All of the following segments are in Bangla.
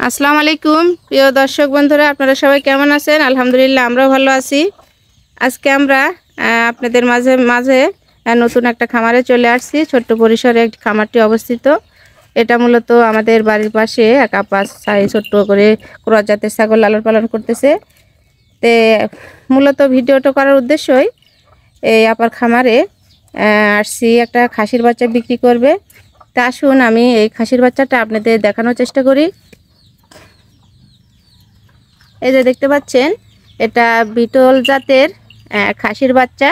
আসসালামু আলাইকুম প্রিয় দর্শক বন্ধুরা, আপনারা সবাই কেমন আছেন? আলহামদুলিল্লাহ, আমরাও ভালো আছি। আজকে আমরা আপনাদের মাঝে মাঝে নতুন একটা খামারে চলে আসছি। ছোট্ট পরিসরে একটি খামারটি অবস্থিত। এটা মূলত আমাদের বাড়ির পাশে এক আপা ছোট্ট করে ক্রস জাতের ছাগল লালন পালন করতেছে। তে মূলত ভিডিওটা করার উদ্দেশ্যই এই আপার খামারে আসছি, একটা খাসির বাচ্চা বিক্রি করবে। তা আসুন আমি এই খাসির বাচ্চাটা আপনাদের দেখানোর চেষ্টা করি। এই যে দেখতে পাচ্ছেন, এটা বিটল জাতের খাসির বাচ্চা।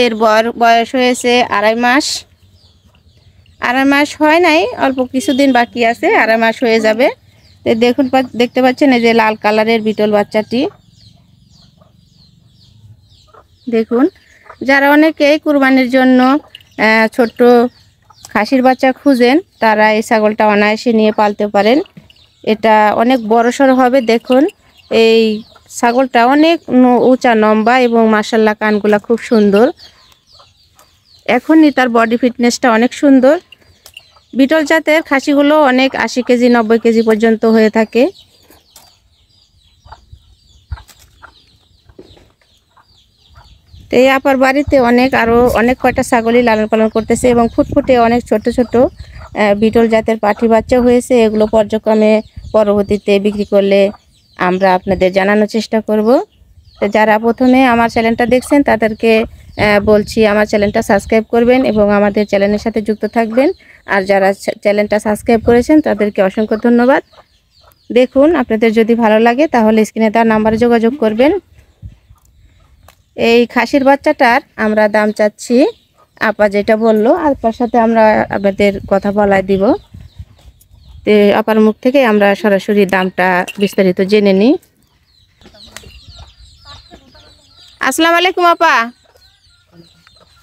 এর বয়স হয়েছে আড়াই মাস হয় নাই, অল্প কিছুদিন বাকি আছে, আড়াই মাস হয়ে যাবে। তো দেখুন, দেখতে পাচ্ছেন এই যে লাল কালারের বিটল বাচ্চাটি। দেখুন, যারা অনেকেই কুরবানির জন্য ছোট্ট খাসির বাচ্চা খুঁজেন, তারা এই ছাগলটা অনায়াসে নিয়ে পালতে পারেন। এটা অনেক বড়সড় হবে। দেখুন, এই ছাগলটা অনেক উঁচা লম্বা এবং মাশাআল্লাহ কানগুলা খুব সুন্দর। এখনই তার বডি ফিটনেসটা অনেক সুন্দর। বিটল জাতের খাসিগুলো অনেক 80 কেজি 90 কেজি পর্যন্ত হয়ে থাকে। তো এই আপার বাড়িতে আরো অনেক কয়টা ছাগলই লালন পালন করতেছে এবং ফুটফুটে অনেক ছোট ছোট বিটল জাতের পাঠি বাচ্চা হয়েছে। এগুলো পর্যায়ক্রমে পরবর্তীতে বিক্রি করলে আমরা আপনাদের জানানোর চেষ্টা করব। তো যারা প্রথমে আমার চ্যানেলটা দেখছেন তাদেরকে বলছি, আমার চ্যানেলটা সাবস্ক্রাইব করবেন এবং আমাদের চ্যানেলের সাথে যুক্ত থাকবেন। আর যারা চ্যানেলটা সাবস্ক্রাইব করেছেন তাদেরকে অসংখ্য ধন্যবাদ। দেখুন, আপনাদের যদি ভালো লাগে তাহলে স্ক্রিনে তার নাম্বারে যোগাযোগ করবেন। এই খাসির বাচ্চাটার আমরা দাম চাচ্ছি, আপা যেটা বললো, আপার সাথে আমরা আপনাদের কথা বলাই দিব। তো আপার মুখ থেকে আমরা সরাসরি দামটা বিস্তারিত জেনে নিই। আসসালামু আলাইকুম আপা।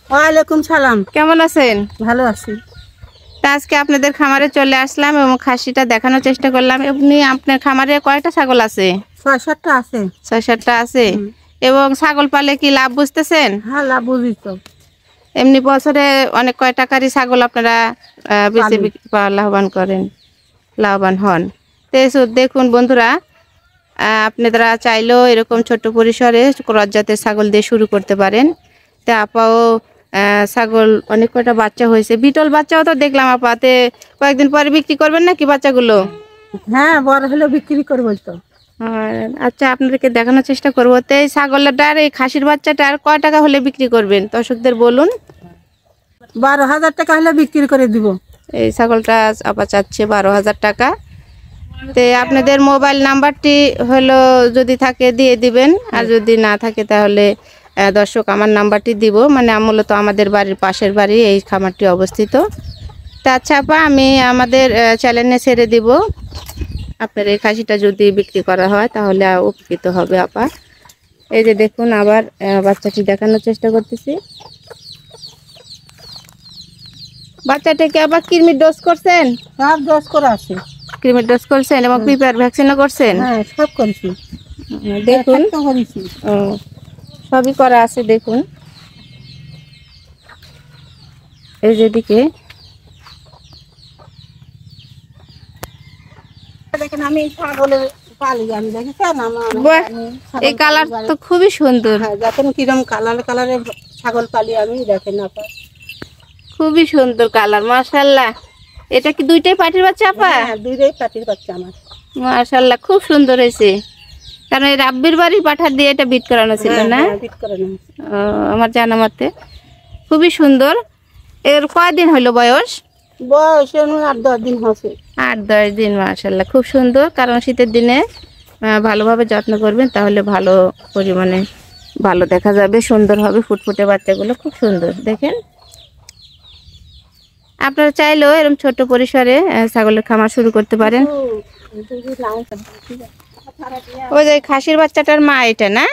ওয়ালাইকুম সালাম। কেমন আছেন? ভালো আছি। তা আজকে আপনাদের খামারে চলে আসলাম এবং খাসিটা দেখানোর চেষ্টা করলাম। এমনি আপনার খামারে কয়টা ছাগল আছে? 6-7টা আছে। 6-7টা আছে। এবং ছাগল পালে কি লাভ বুঝতেছেন? হ্যাঁ, লাভ বুঝি তো। এমনি বছরে অনেক কয় টাকারই ছাগল আপনারা বেশি লাভবান হন। তো দেখুন বন্ধুরা, আপনারা চাইলেও এরকম ছোট্ট পরিসরে ক্রস জাতের ছাগল দিয়ে শুরু করতে পারেন। তা আপাও ছাগল অনেক কয়টা বাচ্চা হয়েছে, বিটল বাচ্চাও তো দেখলাম আপাতে। কয়েকদিন পরে বিক্রি করবেন নাকি বাচ্চাগুলো? হ্যাঁ, বড় হলে বিক্রি করবো তো। আচ্ছা, আপনাদেরকে দেখানোর চেষ্টা করবো। তো এই ছাগলটার, এই খাসির বাচ্চাটার কয় টাকা হলে বিক্রি করবেন দর্শকদের বলুন। 12,000 টাকা হলে বিক্রি করে দিব। এই ছাগলটা আপা চাচ্ছে 12,000 টাকা। তো আপনাদের মোবাইল নাম্বারটি হলো যদি থাকে দিয়ে দিবেন, আর যদি না থাকে তাহলে দর্শক আমার নাম্বারটি দিব। মানে মূলত আমাদের বাড়ির পাশের বাড়ি এই খামারটি অবস্থিত। তা আচ্ছা আপা, আমি আমাদের চ্যানেলে ছেড়ে দিব। আপনার এই খাসিটা যদি বিক্রি করা হয় তাহলে উপকৃত হবে আপা। এই যে দেখুন, আবার বাচ্চাটি দেখানোর চেষ্টা করতেছি। বাচ্চাটাকে আবার কৃমির ডোজ করছেন? সব ডোজ করা আছে। কৃমির ডোজ করছেন এবং প্রিপেয়ার ভ্যাকসিনও করছেন? হ্যাঁ, সব করেছি। দেখুন, করেছি। সবই করা আছে। দেখুন, এই যেদিকে দেখেন, আমি ছাগলের পালি, আমি দেখেছেন আমার। এই কালার তো খুবই সুন্দর। হ্যাঁ, দেখেন কিরম কালারের ছাগল পালি আমি, দেখেন আপা। খুবই সুন্দর কালার, মাশাআল্লাহ। এটা কি দুইটাই পাটির বাচ্চা আপা? হ্যাঁ, দুইটাই পাটির বাচ্চা আমার। মাশাআল্লাহ, খুব সুন্দর হয়েছে। কারণ এই রাব্বির বাড়ি পাঠার দিয়ে এটা বিট করানো ছিল না? বিট করানো। আমার জানা মতে খুবই সুন্দর। এর কয়দিন হলো বয়স? বয়স 8-10 দিন হয়েছে। 8-10 দিন। মাশাআল্লাহ, খুব সুন্দর। কারণ শীতের দিনে ভালোভাবে যত্ন করবেন তাহলে ভালো পরিমাণে ভালো দেখা যাবে, সুন্দর হবে। ফুটফুটে বাচ্চাগুলো খুব সুন্দর। দেখেন, আপনারা চাইলেও এরকম ছোট পরিসরে ছাগলের খামার শুরু করতে পারেন। ওই যে খাসির বাচ্চাটার মা এটা না?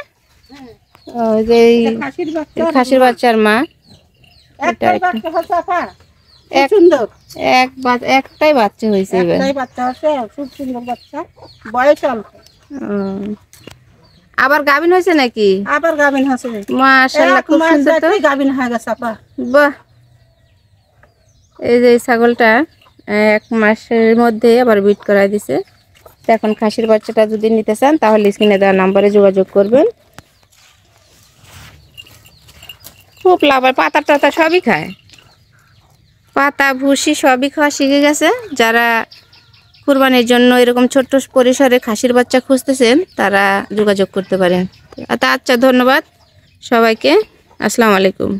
ওই যে খাসির বাচ্চার মা। একটাই বাচ্চা হয়েছে, খুব সুন্দর বাচ্চা, বয়স অল্প। আবার গাভিন হয়েছে নাকি? আবার গাভিন হয়েছে। মাশাআল্লাহ, খুব সুন্দর তো। গাভিন হয়ে গেছে আপা। বাহ, এই যে ছাগলটা 1 মাসের মধ্যে আবার বিট করাই দিছে। তো এখন খাসির বাচ্চাটা যদি নিতে চান তাহলে স্ক্রিনে দেওয়া নাম্বারে যোগাযোগ করবেন। খুব লাভ হয়, পাতা টাতা সবই খায়, পাতা ভুসি সবই খাওয়া শিখে গেছে। যারা কুরবানির জন্য এরকম ছোট্ট পরিসরে খাসির বাচ্চা খুঁজতেছেন তারা যোগাযোগ করতে পারেন। আচ্ছা, ধন্যবাদ সবাইকে। আসসালামু আলাইকুম।